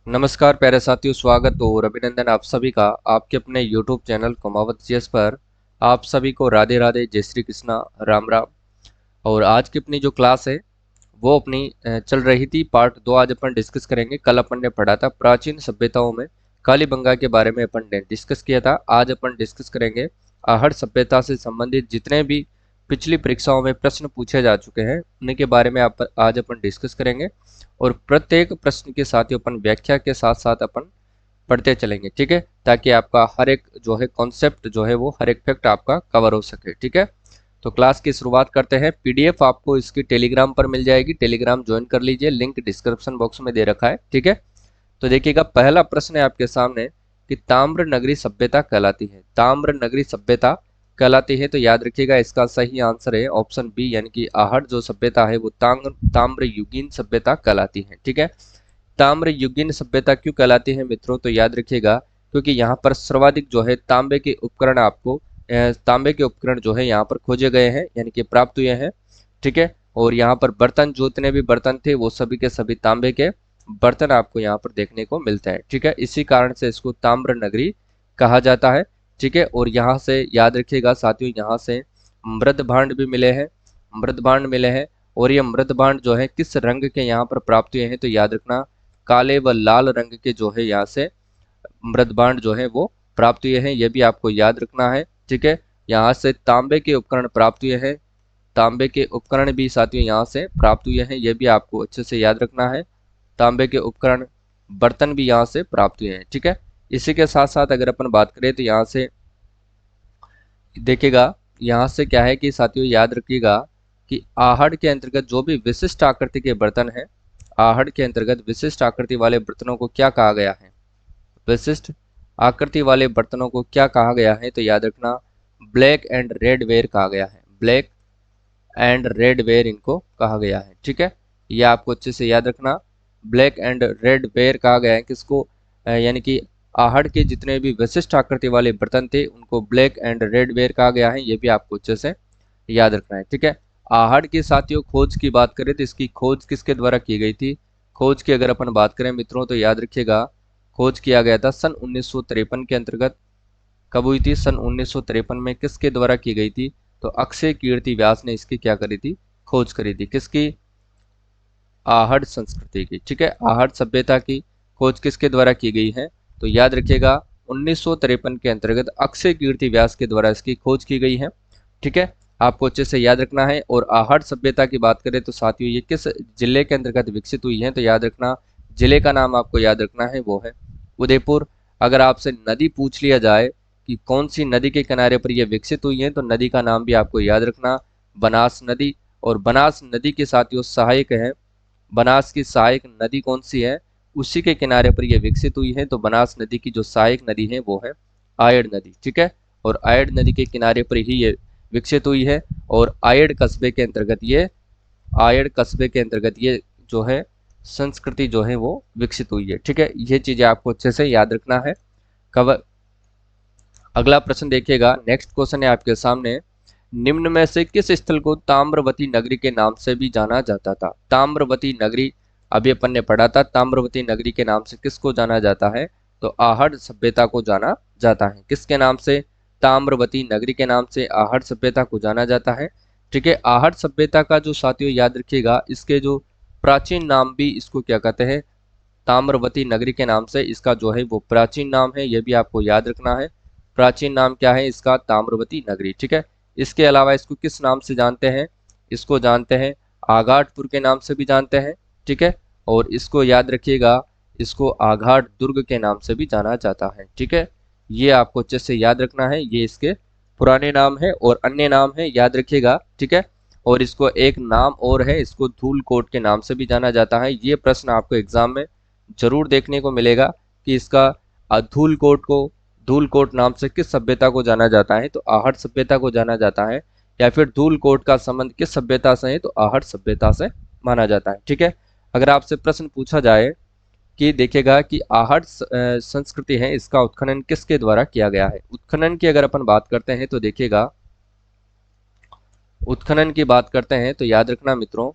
नमस्कार प्यारे साथियों, स्वागत और अभिनंदन आप सभी का आपके अपने YouTube चैनल कुमावत जीएस पर। आप सभी को राधे राधे, जय श्री कृष्णा, राम राम। और आज की अपनी जो क्लास है वो अपनी चल रही थी पार्ट 2। आज अपन डिस्कस करेंगे। कल अपन ने पढ़ा था प्राचीन सभ्यताओं में कालीबंगा के बारे में, अपन ने डिस्कस किया था। आज अपन डिस्कस करेंगे आहड़ सभ्यता से संबंधित जितने भी पिछली परीक्षाओं में प्रश्न पूछे जा चुके हैं उन्हीं के बारे में आप आज अपन डिस्कस करेंगे। और प्रत्येक प्रश्न के साथ ही अपन व्याख्या के साथ साथ अपन पढ़ते चलेंगे, ठीक है, ताकि आपका हर एक जो है कॉन्सेप्ट जो है वो हर एक फैक्ट आपका कवर हो सके, ठीक है। तो क्लास की शुरुआत करते हैं। पीडीएफ आपको इसकी टेलीग्राम पर मिल जाएगी, टेलीग्राम ज्वाइन कर लीजिए, लिंक डिस्क्रिप्शन बॉक्स में दे रखा है, ठीक है। तो देखिएगा, पहला प्रश्न है आपके सामने कि ताम्र नगरी सभ्यता कहलाती है। ताम्र नगरी सभ्यता कहलाती है, तो याद रखिएगा इसका सही आंसर है ऑप्शन बी, यानी कि आहड़ जो सभ्यता है वो ताम्र युगीन सभ्यता कहलाती है, ठीक है। ताम्र युगीन सभ्यता क्यों कहलाती है मित्रों, तो याद रखिएगा क्योंकि यहाँ पर सर्वाधिक जो है तांबे के उपकरण आपको तांबे के उपकरण जो है यहाँ पर खोजे गए हैं, यानी कि प्राप्त हुए हैं, ठीक है। और यहाँ पर बर्तन, जितने भी बर्तन थे वो सभी के सभी तांबे के बर्तन आपको यहाँ पर देखने को मिलते हैं, ठीक है। इसी कारण से इसको ताम्र नगरी कहा जाता है, ठीक है। और यहाँ से याद रखिएगा साथियों, यहाँ से मृद भांड भी मिले हैं, मृद भांड मिले हैं। और ये मृद भांड जो है किस रंग के यहाँ पर प्राप्त हुए हैं, तो याद रखना काले व लाल रंग के जो है यहाँ से मृद भांड जो है वो प्राप्त हुए हैं, ये भी आपको याद रखना है, ठीक है। यहाँ से तांबे के उपकरण प्राप्त हुए हैं, तांबे के उपकरण भी साथियों यहाँ से प्राप्त हुए हैं, ये भी आपको अच्छे से याद रखना है। तांबे के उपकरण, बर्तन भी यहाँ से प्राप्त हुए हैं, ठीक है। इसी के साथ साथ अगर अपन बात करें तो यहाँ से देखिएगा, यहाँ से क्या है कि साथियों याद रखिएगा कि आहड़ के अंतर्गत जो भी विशिष्ट आकृति के बर्तन हैं, आहड़ के अंतर्गत विशिष्ट आकृति वाले बर्तनों को क्या कहा गया है, विशिष्ट आकृति वाले बर्तनों को क्या कहा गया है, तो याद रखना ब्लैक एंड रेड वेयर कहा गया है। ब्लैक एंड रेड वेयर इनको कहा गया है, ठीक है। ये आपको अच्छे से याद रखना, ब्लैक एंड रेड वेयर कहा गया है किसको, यानी कि आहड़ के जितने भी विशिष्ट आकृति वाले बर्तन थे उनको ब्लैक एंड रेड वेयर कहा गया है, ये भी आपको अच्छे से याद रखना है, ठीक है। आहड़ की साथियों खोज की बात करें तो इसकी खोज किसके द्वारा की गई थी, खोज की अगर अपन बात करें मित्रों तो याद रखिएगा खोज किया गया था सन 1953 के अंतर्गत। कब हुई थी, सन 1953 में। किसके द्वारा की गई थी, तो अक्षय कीर्ति व्यास ने इसकी क्या करी थी, खोज करी थी। किसकी, आहड़ संस्कृति की, ठीक है। आहड़ सभ्यता की खोज किसके द्वारा की गई है, तो याद रखिएगा 1953 के अंतर्गत अक्षय कीर्ति व्यास के द्वारा इसकी खोज की गई है, ठीक है। आपको अच्छे से याद रखना है। और आहड़ सभ्यता की बात करें तो साथियों ये किस जिले के अंतर्गत विकसित हुई है, तो याद रखना जिले का नाम आपको याद रखना है, वो है उदयपुर। अगर आपसे नदी पूछ लिया जाए कि कौन सी नदी के किनारे पर यह विकसित हुई है, तो नदी का नाम भी आपको याद रखना बनास नदी। और बनास नदी के साथियों सहायक है, बनास की सहायक नदी कौन सी है, उसी के किनारे पर यह विकसित हुई है, तो बनास नदी की जो सहायक नदी है वो है आयड़ नदी, ठीक है। और आयड़ नदी के किनारे पर ही ये विकसित हुई है। और आयड़ कस्बे के अंतर्गत ये, आयड़ कस्बे के अंतर्गत ये जो है संस्कृति जो है वो विकसित हुई है, ठीक है। ये चीजें आपको अच्छे से याद रखना है। कवर अगला प्रश्न देखिएगा, नेक्स्ट क्वेश्चन है आपके सामने, निम्न में से किस स्थल को ताम्रवती नगरी के नाम से भी जाना जाता था। ताम्रवती नगरी अभी अपन ने पढ़ा था, ताम्रवती नगरी के नाम से किसको जाना जाता है, तो आहड़ सभ्यता को जाना जाता है। किसके नाम से, ताम्रवती नगरी के नाम से आहड़ सभ्यता को जाना जाता है, ठीक है। आहड़ सभ्यता का जो साथियों याद रखिएगा इसके जो प्राचीन नाम भी इसको क्या कहते हैं, ताम्रवती नगरी के नाम से इसका जो है वो प्राचीन नाम है, यह भी आपको याद रखना है। प्राचीन नाम क्या है इसका, ताम्रवती नगरी, ठीक है। इसके अलावा इसको किस नाम से जानते हैं, इसको जानते हैं आघाटपुर के नाम से भी जानते हैं, ठीक है। और इसको याद रखिएगा, इसको आघाट दुर्ग के नाम से भी जाना जाता है, ठीक है। ये आपको अच्छे से याद रखना है, ये इसके पुराने नाम है और अन्य नाम है, याद रखिएगा, ठीक है। और इसको एक नाम और है, इसको धूलकोट के नाम से भी जाना जाता है। ये प्रश्न आपको एग्जाम में जरूर देखने को मिलेगा कि इसका धूलकोट को, धूलकोट नाम से किस सभ्यता को जाना जाता है, तो आहड़ सभ्यता को जाना जाता है। या फिर धूलकोट का संबंध किस सभ्यता से है, तो आहड़ सभ्यता से माना जाता है, ठीक है। अगर आपसे प्रश्न पूछा जाए कि देखिएगा कि आहड़ संस्कृति है इसका उत्खनन किसके द्वारा किया गया है, उत्खनन की अगर अपन बात करते हैं तो देखिएगा, उत्खनन की बात करते हैं तो याद रखना मित्रों,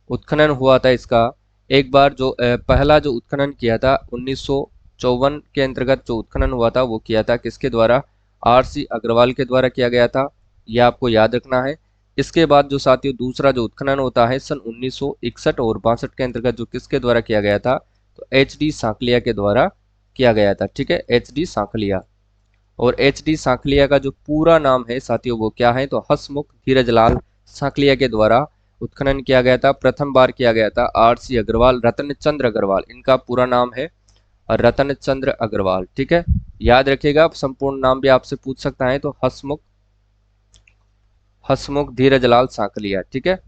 उत्खनन हुआ था इसका एक बार जो पहला जो उत्खनन किया था 1954 के अंतर्गत जो उत्खनन हुआ था वो किया था किसके द्वारा? आर.सी. अग्रवाल के द्वारा किया गया था, यह आपको याद रखना है। इसके बाद जो साथियों दूसरा जो उत्खनन होता है सन 1961 और 62 के अंतर्गत जो किसके द्वारा किया गया था? तो एच.डी. सांकलिया के द्वारा किया गया था। ठीक है, एच.डी. सांकलिया। और एच.डी. सांकलिया का जो पूरा नाम है साथियों वो क्या है? तो हसमुख धीरजलाल सांकलिया के द्वारा उत्खनन किया गया था। प्रथम बार किया गया था आर.सी. अग्रवाल, रतन चंद्र अग्रवाल, इनका पूरा नाम है रतन चंद्र अग्रवाल। ठीक है, याद रखिएगा, संपूर्ण नाम भी आपसे पूछ सकता है, तो हसमुख धीरजलाल सांकलिया। ठीक है,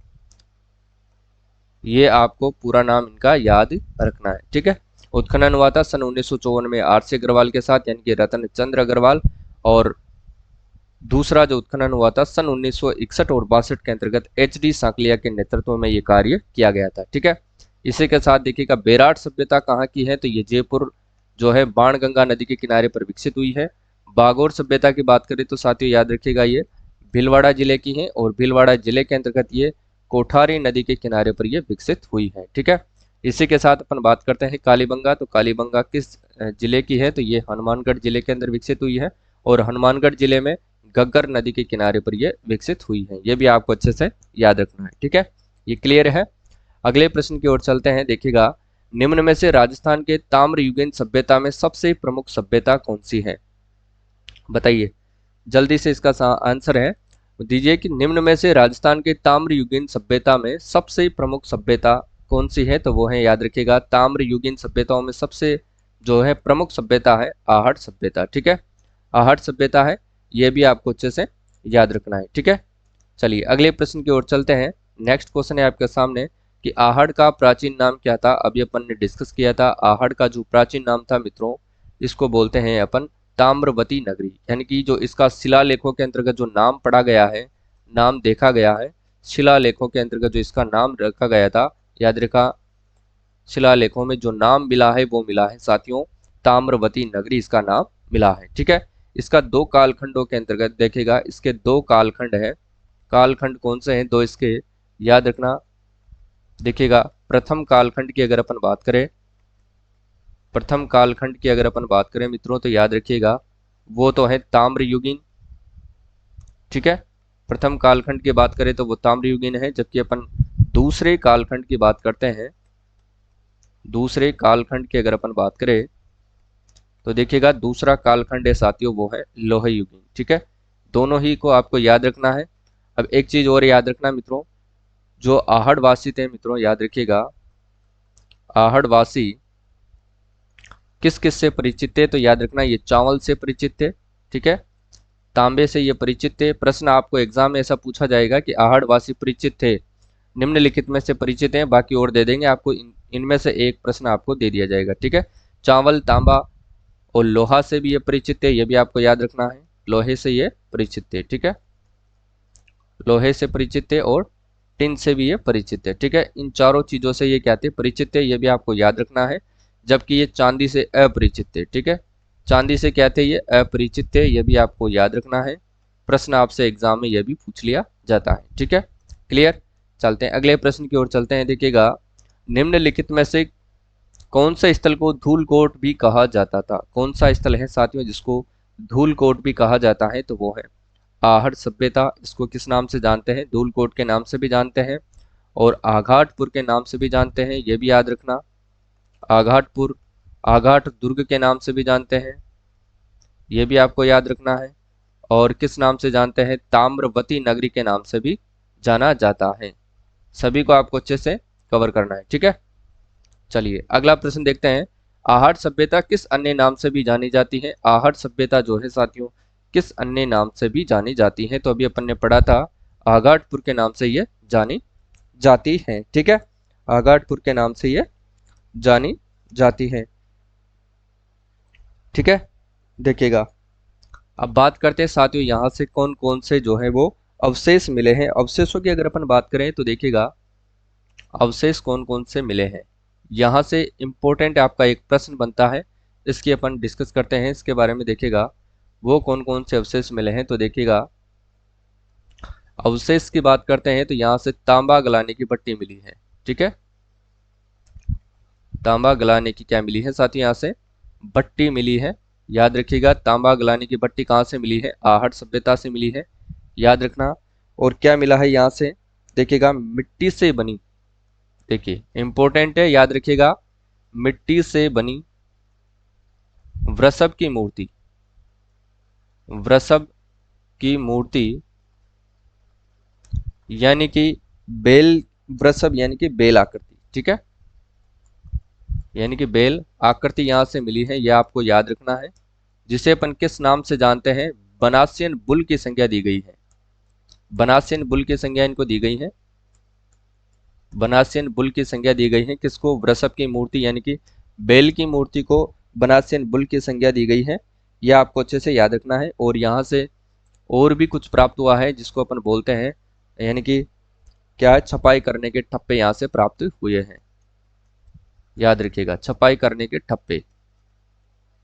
ये आपको पूरा नाम इनका याद रखना है। ठीक है, उत्खनन हुआ था सन 1954 में आर.सी. अग्रवाल के साथ, यानी कि रतन चंद्र अग्रवाल। और दूसरा जो उत्खनन हुआ था सन 1961 और 62 के अंतर्गत एच.डी. सांकलिया के नेतृत्व में ये कार्य किया गया था। ठीक है, इसी के साथ देखिएगा बेराट सभ्यता कहाँ की है? तो ये जयपुर जो है बाणगंगा नदी के किनारे पर विकसित हुई है। बागोर सभ्यता की बात करें तो साथियों याद रखिएगा ये भीलवाड़ा जिले की है, और भीलवाड़ा जिले के अंतर्गत ये कोठारी नदी के किनारे पर ये विकसित हुई है। ठीक है, इसी के साथ अपन बात करते हैं कालीबंगा। तो कालीबंगा किस जिले की है? तो ये हनुमानगढ़ जिले के अंदर विकसित हुई है, और हनुमानगढ़ जिले में घग्गर नदी के किनारे पर यह विकसित हुई है। ये भी आपको अच्छे से याद रखना है। ठीक है, ये क्लियर है। अगले प्रश्न की ओर चलते हैं। देखिएगा, निम्न में से राजस्थान के ताम्रयुगीन सभ्यता में सबसे प्रमुख सभ्यता कौन सी है? बताइए, जल्दी से इसका आंसर है दीजिए कि निम्न में से राजस्थान के ताम्रयुगीन सभ्यता में सबसे प्रमुख सभ्यता कौन सी है? तो वो है, याद रखिएगा, ताम्रयुगीन सभ्यताओं में सबसे जो है प्रमुख सभ्यता है आहट सभ्यता। ठीक है, आहट सभ्यता है, ये भी आपको अच्छे से याद रखना है। ठीक है, चलिए अगले प्रश्न की ओर चलते हैं। नेक्स्ट क्वेश्चन है आपके सामने कि आहड़ का प्राचीन नाम क्या था? अभी अपन ने डिस्कस किया था, आहड़ का जो प्राचीन नाम था मित्रों, इसको बोलते हैं अपन ताम्रवती नगरी। यानी कि जो इसका शिलालेखों के अंतर्गत जो नाम पढ़ा गया है, नाम देखा गया है, शिलालेखों के अंतर्गत जो इसका नाम रखा गया था, याद रखा, शिलालेखों में जो नाम मिला है वो मिला है साथियों ताम्रवती नगरी, इसका नाम मिला है। ठीक है, इसका दो कालखंडों के अंतर्गत देखेगा, इसके दो कालखंड है। कालखंड कौन से हैं? दो इसके याद रखना। देखिएगा, प्रथम कालखंड की अगर अपन बात करें, प्रथम कालखंड की अगर अपन बात करें मित्रों, तो याद रखिएगा वो तो है ताम्रयुगीन। ठीक है, प्रथम कालखंड की बात करें तो वो ताम्रयुगीन है, जबकि अपन दूसरे कालखंड की बात करते हैं, दूसरे कालखंड की अगर अपन बात करें तो देखिएगा दूसरा कालखंड है साथियों वो है लोह युगीन। ठीक है, दोनों ही को आपको याद रखना है। अब एक चीज और याद रखना मित्रों, जो आहड़ वासी थे मित्रों, याद रखिएगा आहड़ वासी किस किस से परिचित थे? तो याद रखना ये चावल से परिचित थे। ठीक है, तांबे से ये परिचित थे। प्रश्न आपको एग्जाम में ऐसा पूछा जाएगा कि आहड़ वासी परिचित थे, निम्नलिखित में से परिचित हैं, बाकी और दे देंगे आपको, इनमें से एक प्रश्न आपको दे दिया जाएगा। ठीक है, चावल, तांबा और लोहा से भी ये परिचित थे, ये भी आपको याद रखना है, लोहे से ये परिचित थे। ठीक है, लोहे से परिचित थे और टिन से भी ये परिचित थे। ठीक है, इन चारों चीजों से ये क्या थे? परिचित थे, ये भी आपको याद रखना है। जबकि ये चांदी से अपरिचित थे। ठीक है, चांदी से क्या थे? ये अपरिचित थे, ये भी आपको याद रखना है। प्रश्न आपसे एग्जाम में यह भी पूछ लिया जाता है। ठीक है, क्लियर। चलते हैं अगले प्रश्न की ओर चलते हैं। देखिएगा, निम्नलिखित में से कौन सा स्थल को धूलकोट भी कहा जाता था? कौन सा स्थल है साथियों जिसको धूलकोट भी कहा जाता है? तो वो है आहड़ सभ्यता। इसको किस नाम से जानते हैं? धूलकोट के नाम से भी जानते हैं, और आघाटपुर के नाम से भी जानते हैं, ये भी याद रखना। आघाटपुर, आघाट दुर्ग के नाम से भी जानते हैं, ये भी आपको याद रखना है। और किस नाम से जानते हैं? ताम्रवती नगरी के नाम से भी जाना जाता है। सभी को आपको अच्छे से कवर करना है। ठीक है, चलिए अगला प्रश्न देखते हैं। आहट सभ्यता किस अन्य नाम से भी जानी जाती है? आहट सभ्यता जो है साथियों किस अन्य नाम से भी जानी जाती है? तो अभी अपन ने पढ़ा था आघाटपुर के नाम से ये जानी जाती है। ठीक है, आघाटपुर के नाम से ये जानी जाती है। ठीक है, देखिएगा अब बात करते हैं साथियों यहाँ से कौन कौन से जो है वो अवशेष मिले हैं। अवशेषों की अगर अपन बात करें तो देखिएगा अवशेष कौन कौन से मिले हैं, यहाँ से इंपॉर्टेंट आपका एक प्रश्न बनता है, इसकी अपन डिस्कस करते हैं इसके बारे में। देखिएगा वो कौन कौन से अवशेष मिले हैं। तो देखिएगा अवशेष की बात करते हैं तो यहाँ से तांबा गलाने की भट्टी मिली है। ठीक है, तांबा गलाने की क्या मिली है साथियों, यहाँ से भट्टी मिली है। याद रखिएगा, तांबा गलाने की भट्टी कहाँ से मिली है, आहट सभ्यता से मिली है, याद रखना। और क्या मिला है यहाँ से, देखिएगा मिट्टी से बनी, देखिए इंपॉर्टेंट है, याद रखिएगा, मिट्टी से बनी वृषभ की मूर्ति, वृषभ की मूर्ति यानी कि बेल, वृषभ यानी कि बेल आकृति, ठीक है, यानी कि बेल आकृति यहां से मिली है, यह आपको याद रखना है। जिसे अपन किस नाम से जानते हैं, बनासियन बुल की संज्ञा दी गई है, बनासियन बुल की संज्ञा इनको दी गई है, बनासियन बुल की संज्ञा दी गई है किसको, वृषभ की मूर्ति यानी कि बेल की मूर्ति को बनासियन बुल की संज्ञा दी गई है, यह आपको अच्छे से याद रखना है। और यहाँ से और भी कुछ प्राप्त हुआ है जिसको अपन बोलते हैं, यानी कि क्या है, छपाई करने के ठप्पे यहाँ से प्राप्त हुए हैं, याद रखिएगा छपाई करने के ठप्पे,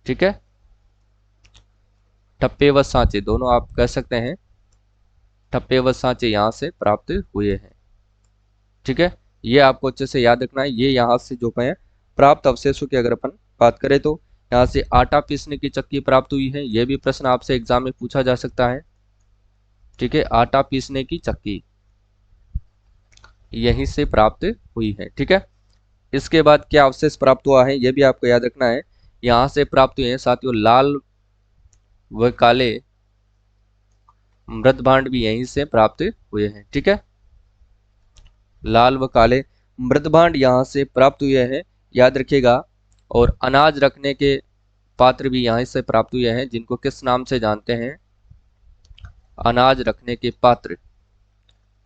ठीक है, ठप्पे व सांचे दोनों आप कह सकते हैं, ठप्पे व सांचे यहाँ से प्राप्त हुए हैं, ठीक है, ये आपको अच्छे से याद रखना है। ये यहाँ से जो है प्राप्त अवशेषों की अगर अपन बात करें तो यहाँ से आटा पीसने की चक्की प्राप्त हुई है, ये भी प्रश्न आपसे एग्जाम में पूछा जा सकता है, ठीक है, आटा पीसने की चक्की यहीं से प्राप्त हुई है, ठीक है। इसके बाद क्या अवशेष प्राप्त हुआ है, यह भी आपको याद रखना है, यहाँ से प्राप्त हुए हैं साथियों लाल व काले मृदभांड भी यहीं से प्राप्त हुए हैं, ठीक है, लाल व काले मृदभांड यहाँ से प्राप्त हुए हैं, याद रखिएगा। और अनाज रखने के पात्र भी यहाँ से प्राप्त हुए हैं, जिनको किस नाम से जानते हैं, अनाज रखने के पात्र,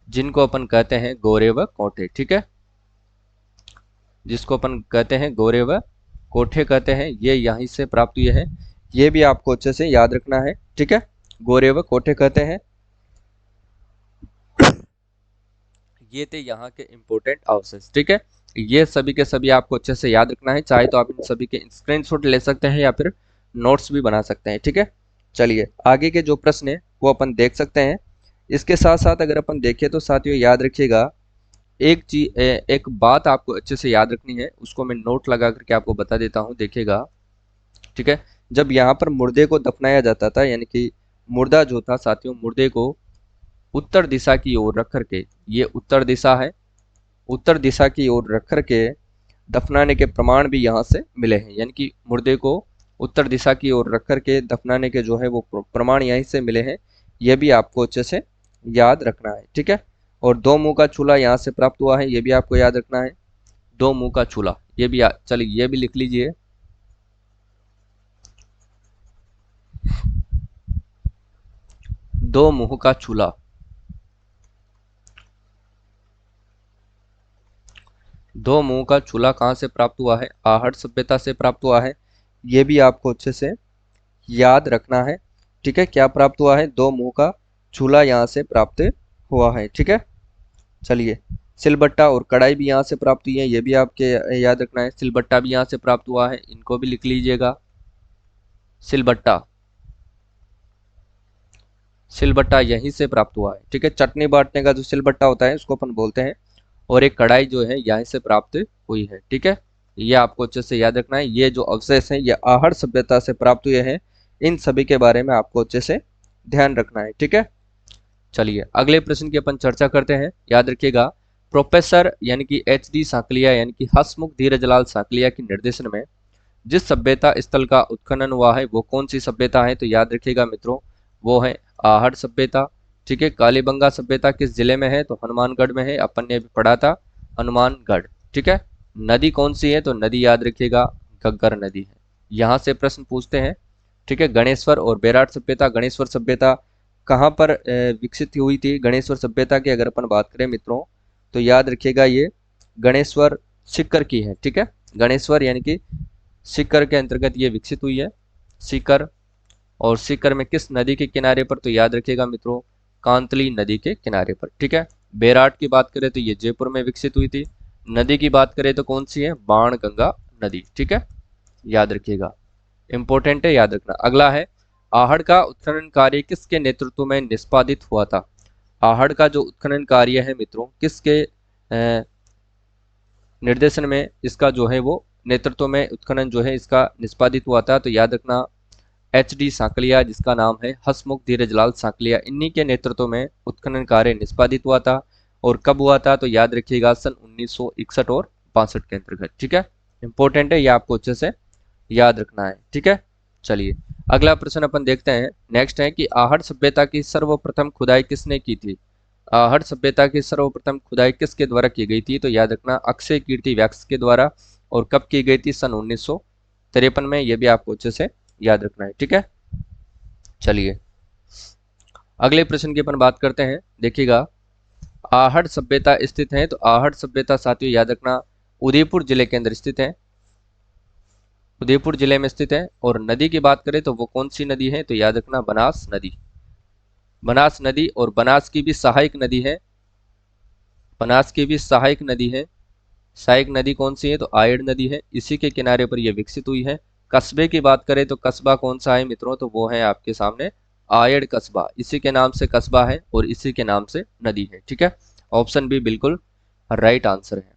जिनको अपन कहते हैं गोरे व कोठे, ठीक है, जिसको अपन कहते हैं गोरे व कोठे कहते हैं, ये यहीं से प्राप्त हुए हैं, ये भी आपको अच्छे से याद रखना है, ठीक है, गोरे व कोठे कहते हैं। ये थे यहाँ के इंपॉर्टेंट अवशेष, ठीक है, ये सभी के सभी आपको अच्छे से याद रखना है, चाहे तो आप इन सभी के स्क्रीनशॉट ले सकते हैं या फिर नोट्स भी बना सकते हैं, ठीक है। चलिए आगे के जो प्रश्न है वो अपन देख सकते हैं। इसके साथ साथ अगर अपन देखें तो साथियों याद रखिएगा, एक चीज एक बात आपको अच्छे से याद रखनी है, उसको मैं नोट लगा करके आपको बता देता हूँ, देखिएगा, ठीक है। जब यहाँ पर मुर्दे को दफनाया जाता था, यानी कि मुर्दा जो था साथियों, मुर्दे को उत्तर दिशा की ओर रख करके, ये उत्तर दिशा है, उत्तर दिशा की ओर रख करके दफनाने के प्रमाण भी यहाँ से मिले हैं, यानी कि मुर्दे को उत्तर दिशा की ओर रख करके दफनाने के जो है वो प्रमाण यहीं से मिले हैं, यह भी आपको अच्छे से याद रखना है, ठीक है। और दो मुंह का चूल्हा यहाँ से प्राप्त हुआ है, ये भी आपको याद रखना है, दो मुंह का चूल्हा, ये भी चलिए ये भी लिख लीजिए, दो मुंह का चूल्हा, दो मुंह का चूल्हा कहाँ से प्राप्त हुआ है, आहट सभ्यता से प्राप्त हुआ है, ये भी आपको अच्छे से याद रखना है, ठीक है। क्या प्राप्त हुआ है, दो मुंह का चूल्हा यहाँ से प्राप्त हुआ है, ठीक है। चलिए सिलबट्टा और कढ़ाई भी यहाँ से प्राप्त हुई है, ये भी आपके याद रखना है, सिलबट्टा भी यहाँ से प्राप्त हुआ है, इनको भी लिख लीजिएगा, सिलबट्टा, सिलबट्टा यहीं से प्राप्त हुआ है, ठीक है। चटनी बांटने का जो सिलबट्टा होता है उसको अपन बोलते हैं, और एक कढ़ाई जो है यहीं से प्राप्त हुई है, ठीक है। ये आपको अच्छे से याद रखना है, ये जो अवशेष हैं ये आहड़ सभ्यता से प्राप्त हुए हैं, इन सभी के बारे में आपको अच्छे से ध्यान रखना है, ठीक है। चलिए अगले प्रश्न की अपन चर्चा करते हैं, याद रखिएगा, प्रोफेसर यानी कि HD सांकलिया यानी कि हसमुख धीरजलाल सांकलिया के निर्देशन में जिस सभ्यता स्थल का उत्खनन हुआ है वो कौन सी सभ्यता है, तो याद रखिएगा मित्रों, वो है आहड़ सभ्यता, ठीक है। कालीबंगा सभ्यता किस जिले में है, तो हनुमानगढ़ में है, अपन ने भी पढ़ा था हनुमानगढ़, ठीक है। नदी कौन सी है, तो नदी याद रखिएगा घग्गर नदी है, यहाँ से प्रश्न पूछते हैं, ठीक है। गणेश्वर और बेराट सभ्यता, गणेश्वर सभ्यता कहाँ पर विकसित हुई थी, गणेश्वर सभ्यता की अगर अपन बात करें मित्रों, तो याद रखिएगा ये गणेश्वर सीकर की है, ठीक है। गणेश्वर यानी कि सीकर के अंतर्गत ये विकसित हुई है, सीकर, और सीकर में किस नदी के किनारे पर, तो याद रखिएगा मित्रों कांतली नदी के किनारे पर, ठीक है। बेराट की बात करें तो ये जयपुर में विकसित हुई थी, नदी की बात करें तो कौन सी है, बाणगंगा नदी, ठीक है, याद रखिएगा, इंपॉर्टेंट है, याद रखना। अगला है आहड़ का उत्खनन कार्य किसके नेतृत्व में निष्पादित हुआ था, आहड़ का जो उत्खनन कार्य है मित्रों किसके निर्देशन में इसका जो है वो नेतृत्व में उत्खनन जो है इसका निष्पादित हुआ था? तो याद रखना HD सांकलिया, जिसका नाम है हसमुख धीरजलाल सांकलिया, इन्हीं के नेतृत्व में उत्खनन कार्य निष्पादित हुआ था। और कब हुआ था? तो याद रखिएगा सन 1961 और 62 के अंतर्गत। ठीक है, इंपॉर्टेंट है, ये आपको अच्छे से याद रखना है। ठीक है, चलिए अगला प्रश्न अपन देखते हैं। नेक्स्ट है कि आहड़ सभ्यता की सर्वप्रथम खुदाई किसने की थी? आहड़ सभ्यता की सर्वप्रथम खुदाई किसके द्वारा की गई थी? तो याद रखना अक्षय कीर्ति वैक्स के द्वारा। और कब की गई थी? सन 1953 में। यह भी आपको अच्छे से याद रखना है। ठीक है, चलिए अगले प्रश्न की अपन बात करते हैं। देखिएगा, आहड़ सभ्यता स्थित है, तो आहड़ सभ्यता साथियों याद रखना उदयपुर जिले के अंदर स्थित है, उदयपुर जिले में स्थित है। और नदी की बात करें तो वो कौन सी नदी है? तो याद रखना बनास नदी, बनास नदी। और बनास की भी सहायक नदी है, बनास की भी सहायक नदी है। सहायक नदी कौन सी है? तो आयड़ नदी है, इसी के किनारे पर यह विकसित हुई है। कस्बे की बात करें तो कस्बा कौन सा है मित्रों? तो वो है आपके सामने आयड़ कस्बा, इसी के नाम से कस्बा है और इसी के नाम से नदी है। ठीक है, ऑप्शन बी बिल्कुल राइट आंसर है।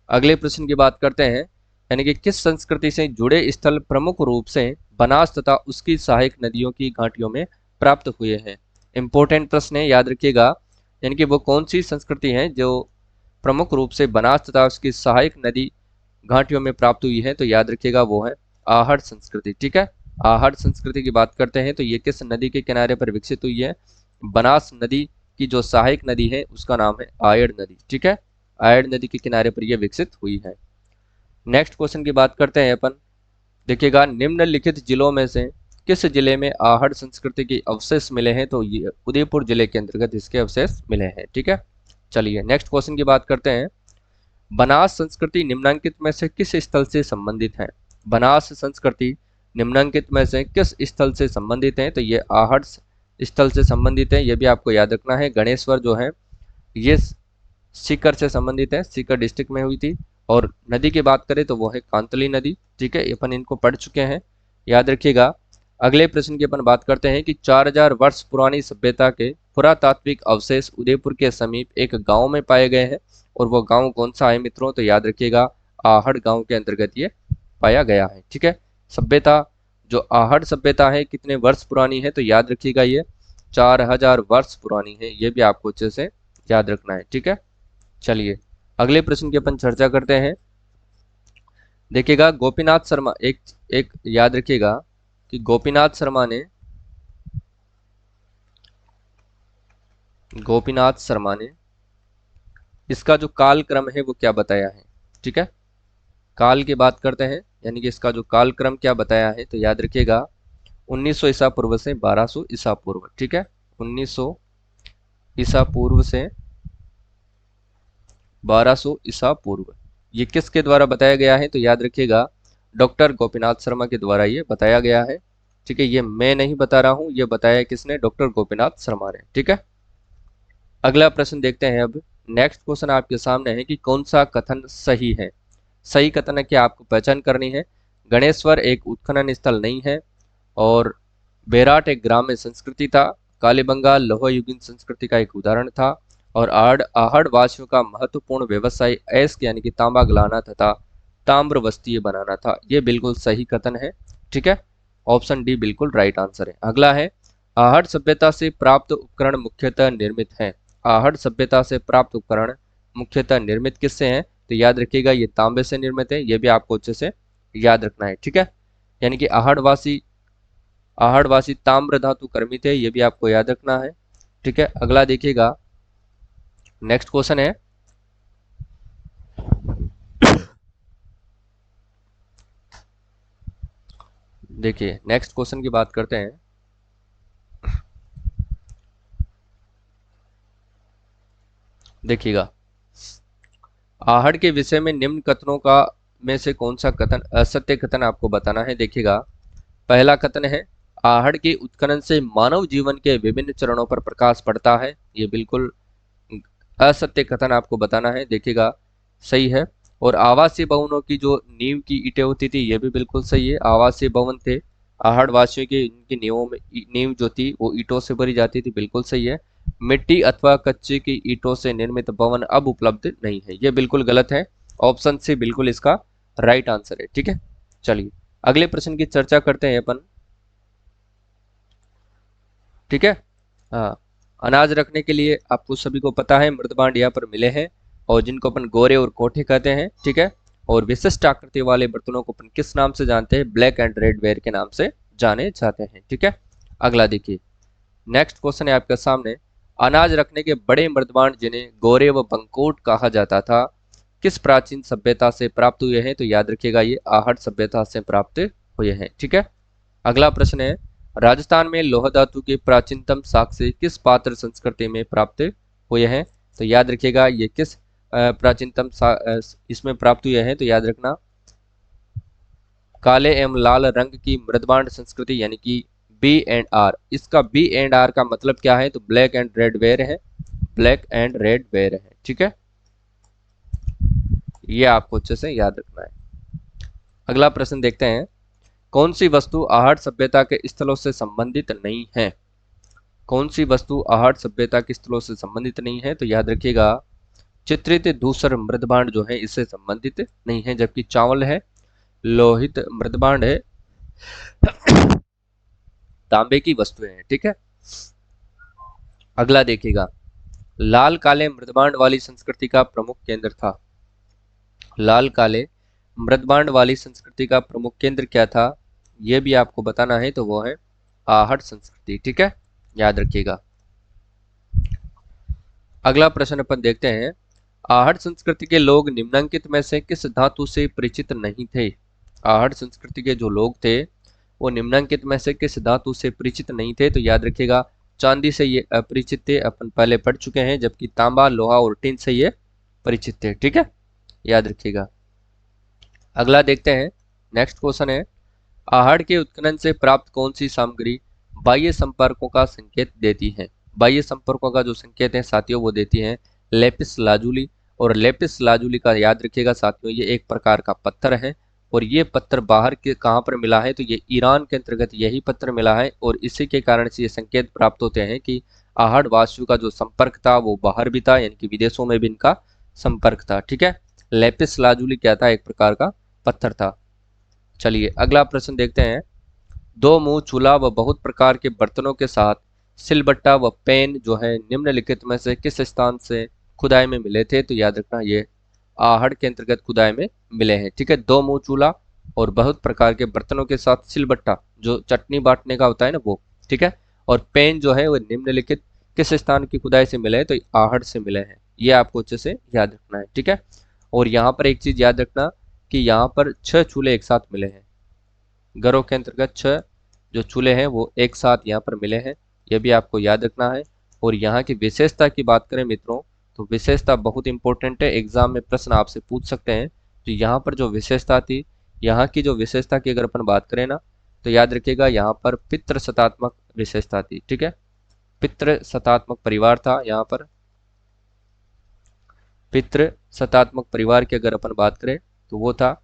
अगले प्रश्न की बात करते हैं, यानी कि किस संस्कृति से जुड़े स्थल प्रमुख रूप से बनास तथा उसकी सहायक नदियों की घाटियों में प्राप्त हुए हैं? इंपॉर्टेंट प्रश्न है, याद रखिएगा। यानी कि वो कौन सी संस्कृति है जो प्रमुख रूप से बनास तथा उसकी सहायक नदी घाटियों में प्राप्त हुई है? तो याद रखिएगा वो है आहड़ संस्कृति। ठीक है, आहड़ संस्कृति की बात करते हैं तो ये किस नदी के किनारे पर विकसित हुई है? बनास नदी की जो सहायक नदी है उसका नाम है आयड़ नदी। ठीक है, आयड़ नदी के किनारे पर यह विकसित हुई है। नेक्स्ट क्वेश्चन की बात करते हैं अपन। देखिएगा, निम्नलिखित जिलों में से किस जिले में आहड़ संस्कृति के अवशेष मिले हैं? तो ये उदयपुर जिले के अंतर्गत इसके अवशेष मिले हैं। ठीक है, चलिए नेक्स्ट क्वेश्चन की बात करते हैं। बनास संस्कृति निम्नलिखित में से किस स्थल से संबंधित है? बनास संस्कृति निम्नलिखित में से किस स्थल से संबंधित है? तो ये आहड़ स्थल से संबंधित है, ये भी आपको याद रखना है। गणेश्वर जो है ये सीकर से संबंधित है, सीकर डिस्ट्रिक्ट में हुई थी। और नदी की बात करें तो वो है कांतली नदी। ठीक है, अपन इनको पढ़ चुके हैं, याद रखिएगा। अगले प्रश्न की अपन बात करते हैं कि 4000 वर्ष पुरानी सभ्यता के पुरातात्विक अवशेष उदयपुर के समीप एक गांव में पाए गए हैं। और वो गांव कौन सा है मित्रों? तो याद रखिएगा आहड़ गांव के अंतर्गत ये पाया गया है। ठीक है, सभ्यता जो आहड़ सभ्यता है कितने वर्ष पुरानी है? तो याद रखिएगा ये 4000 वर्ष पुरानी है, ये भी आपको अच्छे से याद रखना है। ठीक है, चलिए अगले प्रश्न की अपन चर्चा करते हैं। देखिएगा, गोपीनाथ शर्मा एक एक याद रखिएगा कि गोपीनाथ शर्मा ने इसका जो कालक्रम है वो क्या बताया है? ठीक है, काल की बात करते हैं, यानी कि इसका जो कालक्रम क्या बताया है? तो याद रखिएगा 1900 ईसा पूर्व से 1200 ईसा पूर्व। ठीक है, 1900 ईसा पूर्व से 1200 ईसा पूर्व, ये किसके द्वारा बताया गया है? तो याद रखिएगा डॉक्टर गोपीनाथ शर्मा के द्वारा ये बताया गया है। ठीक है, ये मैं नहीं बता रहा हूं, ये बताया किसने? डॉक्टर गोपीनाथ शर्मा ने। ठीक है, अगला प्रश्न देखते हैं। अब नेक्स्ट क्वेश्चन आपके सामने है कि कौन सा कथन सही है? सही कथन है कि आपको पहचान करनी है। गणेश्वर एक उत्खनन स्थल नहीं है, और बेराट एक ग्राम्य संस्कृति था, कालीबंगा लौह युगीन संस्कृति का एक उदाहरण था, और आहड़ वासियों का महत्वपूर्ण व्यवसाय ऐस्क यानी कि तांबा गलाना तथा ताम्र वस्तीय बनाना था। ये बिल्कुल सही कथन है। ठीक है, ऑप्शन डी बिल्कुल राइट आंसर है। अगला है, आहड़ सभ्यता से प्राप्त उपकरण मुख्यतः निर्मित हैं। आहड़ सभ्यता से प्राप्त उपकरण मुख्यतः निर्मित किससे हैं? तो याद रखिएगा ये तांबे से निर्मित है, ये भी आपको अच्छे से याद रखना है। ठीक है, यानी कि आहड़वासी ताम्र धातु कर्मी थे, ये भी आपको याद रखना है। ठीक है, अगला देखिएगा, नेक्स्ट क्वेश्चन है। देखिए नेक्स्ट क्वेश्चन की बात करते हैं। देखिएगा, आहड़ के विषय में निम्न कथनों का में से कौन सा कथन असत्य कथन आपको बताना है? देखिएगा, पहला कथन है आहड़ के उत्खनन से मानव जीवन के विभिन्न चरणों पर प्रकाश पड़ता है, ये बिल्कुल असत्य कथन आपको बताना है। देखिएगा सही है। और आवासीय भवनों की जो नींव की ईंटें होती थी, ये भी बिल्कुल सही है। आवासीय भवन थे आहड़ वासियों के, इनकी नींव जो थी वो ईंटों से भरी जाती थी, बिल्कुल सही है। मिट्टी अथवा कच्चे की ईंटों से निर्मित भवन अब उपलब्ध नहीं है, ये बिल्कुल गलत है। ऑप्शन सी बिल्कुल इसका राइट आंसर है। ठीक है, चलिए अगले प्रश्न की चर्चा करते हैं अपन। ठीक है, हाँ, अनाज रखने के लिए आपको सभी को पता है मृदभांड यहाँ पर मिले हैं, और जिनको अपन गोरे और कोठे कहते हैं। ठीक है, और विशिष्ट आकृति वाले बर्तनों को अपन किस नाम से जानते हैं? ब्लैक एंड रेड वेयर के नाम से जाने जाते हैं। ठीक है, अगला देखिए, नेक्स्ट क्वेश्चन है आपके सामने। अनाज रखने के बड़े मृदभांड जिन्हें गोरे व बंकोट कहा जाता था, किस प्राचीन सभ्यता से प्राप्त हुए हैं? तो याद रखिएगा ये आहट सभ्यता से प्राप्त हुए हैं। ठीक है, अगला प्रश्न है, राजस्थान में लौह धातु के प्राचीनतम साक्ष्य किस पात्र संस्कृति में प्राप्त हुए हैं? तो याद रखिएगा ये किस प्राचीनतम इसमें प्राप्त हुए हैं? तो याद रखना काले एवं लाल रंग की मृदभांड संस्कृति, यानी कि बी एंड आर। इसका बी एंड आर का मतलब क्या है? तो ब्लैक एंड रेड वेयर है, ब्लैक एंड रेड वेयर है। ठीक है, ये आपको अच्छे से याद रखना है। अगला प्रश्न देखते हैं, कौन सी वस्तु आहट सभ्यता के स्थलों से संबंधित नहीं है? कौन सी वस्तु आहट सभ्यता के स्थलों से संबंधित नहीं है? तो याद रखिएगा चित्रित धूसर मृदभांड जो है इससे संबंधित नहीं है, जबकि चावल है, लोहित मृदभांड है, तांबे की वस्तुएं हैं। ठीक है, अगला देखिएगा, लाल काले मृदभांड वाली संस्कृति का प्रमुख केंद्र था। लाल काले मृदभांड वाली संस्कृति का प्रमुख केंद्र क्या था? यह भी आपको बताना है, तो वो है आहट संस्कृति। ठीक है, याद रखिएगा। अगला प्रश्न अपन देखते हैं, आहट संस्कृति के लोग निम्नलिखित में से किस धातु से परिचित नहीं थे? आहट संस्कृति के जो लोग थे वो निम्नलिखित में से किस धातु से परिचित नहीं थे? तो याद रखिएगा चांदी से ये अपरिचित थे, अपन पहले पढ़ चुके हैं, जबकि तांबा, लोहा और टिन से ये परिचित थे। ठीक है, याद रखिएगा। अगला देखते हैं, नेक्स्ट क्वेश्चन है, आहट के उत्खनन से प्राप्त कौन सी सामग्री बाह्य संपर्कों का संकेत देती है? बाह्य संपर्कों का जो संकेत है साथियों वो देती है लेपिस लाजुली। और लेपिस लाजुली का याद रखिएगा साथियों ये एक प्रकार का पत्थर है, और ये पत्थर बाहर के कहाँ पर मिला है? तो ये ईरान के अंतर्गत यही पत्थर मिला है, और इसी के कारण से ये संकेत प्राप्त होते हैं कि आहट वासियों का जो संपर्क था वो बाहर भी था, यानी कि विदेशों में भी इनका संपर्क था। ठीक है, लेपिस लाजुली क्या था? एक प्रकार का पत्थर था। चलिए अगला प्रश्न देखते हैं, दो मुंह चूल्हा व बहुत प्रकार के बर्तनों के साथ सिलबट्टा व पेन जो है निम्नलिखित में से किस स्थान से खुदाई में मिले थे? तो याद रखना ये आहड़ के अंतर्गत खुदाई में मिले हैं। ठीक है, दो मुंह चूल्हा और बहुत प्रकार के बर्तनों के साथ सिलबट्टा जो चटनी बांटने का होता है ना वो। ठीक है, और पेन जो है वो निम्नलिखित किस स्थान की खुदाई से मिले हैं? तो आहड़ से मिले हैं। ये आपको अच्छे से याद रखना है। ठीक है, और यहाँ पर एक चीज याद रखना कि यहाँ पर 6 चूल्हे एक साथ मिले हैं, घरों के अंतर्गत 6 जो चूल्हे हैं वो एक साथ यहाँ पर मिले हैं, ये भी आपको याद रखना है। और यहाँ की विशेषता की बात करें मित्रों, तो विशेषता बहुत इंपॉर्टेंट है, एग्जाम में प्रश्न आपसे पूछ सकते हैं। तो यहाँ पर जो विशेषता थी, यहाँ की जो विशेषता की अगर अपन बात करें ना, तो याद रखिएगा यहाँ पर पितृ सत्तात्मक विशेषता थी। ठीक है, पितृ सत्तात्मक परिवार था यहाँ पर। पितृ सत्तात्मक परिवार की अगर अपन बात करें तो वो था,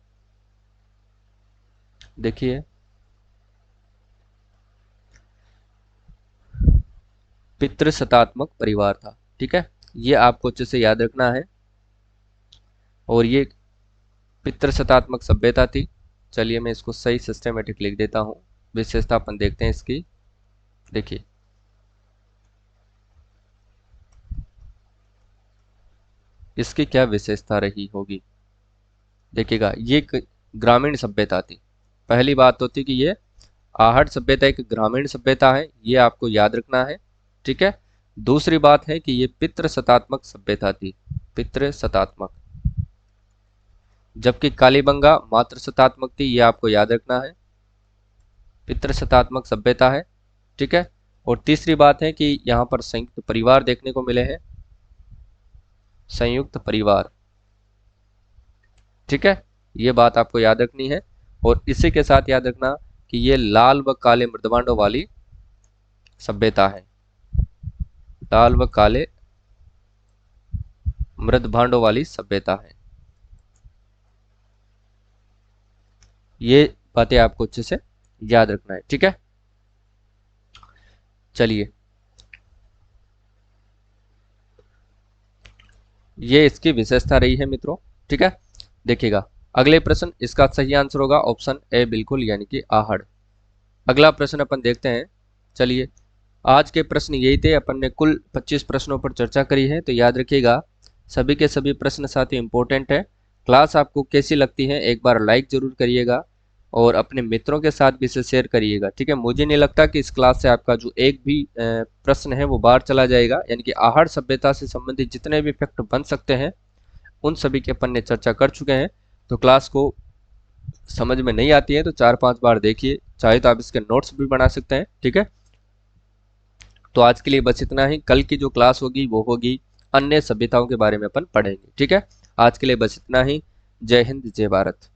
देखिए पितृ सत्तात्मक परिवार था। ठीक है, ये आपको अच्छे से याद रखना है, और ये पितृ सत्तात्मक सभ्यता थी। चलिए मैं इसको सही सिस्टमेटिक लिख देता हूँ। विशेषता अपन देखते हैं इसकी, देखिए इसकी क्या विशेषता रही होगी। देखिएगा ये एक ग्रामीण सभ्यता थी। पहली बात तो थी कि ये आहट सभ्यता एक ग्रामीण सभ्यता है, ये आपको याद रखना है। ठीक है, दूसरी बात है कि ये पितृ सत्तात्मक सभ्यता थी, पितृ सत्तात्मक, जबकि कालीबंगा मातृ सत्तात्मक थी, ये आपको याद रखना है। पितृ सत्तात्मक सभ्यता है। ठीक है, और तीसरी बात है कि यहाँ पर संयुक्त परिवार देखने को मिले हैं, संयुक्त परिवार। ठीक है, ये बात आपको याद रखनी है, और इसी के साथ याद रखना कि ये लाल व काले मृदभांडों वाली सभ्यता है, लाल व काले मृदभांडों वाली सभ्यता है। ये बातें आपको अच्छे से याद रखना है। ठीक है, चलिए ये इसकी विशेषता रही है मित्रों। ठीक है, देखिएगा अगले प्रश्न, इसका सही आंसर होगा ऑप्शन ए बिल्कुल, यानी कि आहड़। अगला प्रश्न अपन देखते हैं। चलिए, आज के प्रश्न यही थे। अपन ने कुल 25 प्रश्नों पर चर्चा करी है, तो याद रखिएगा सभी के सभी प्रश्न साथ ही इंपॉर्टेंट है। क्लास आपको कैसी लगती है एक बार लाइक जरूर करिएगा और अपने मित्रों के साथ भी इसे शेयर करिएगा, ठीक है। मुझे नहीं लगता कि इस क्लास से आपका जो एक भी प्रश्न है वो बाहर चला जाएगा, यानी कि आहड़ सभ्यता से संबंधित जितने भी फैक्ट बन सकते हैं उन सभी के अपन ने चर्चा कर चुके हैं। तो क्लास को समझ में नहीं आती है तो 4-5 बार देखिए, चाहे तो आप इसके नोट्स भी बना सकते हैं, ठीक है। तो आज के लिए बस इतना ही। कल की जो क्लास होगी वो होगी अन्य सभ्यताओं के बारे में अपन पढ़ेंगे, ठीक है। आज के लिए बस इतना ही। जय हिंद, जय भारत।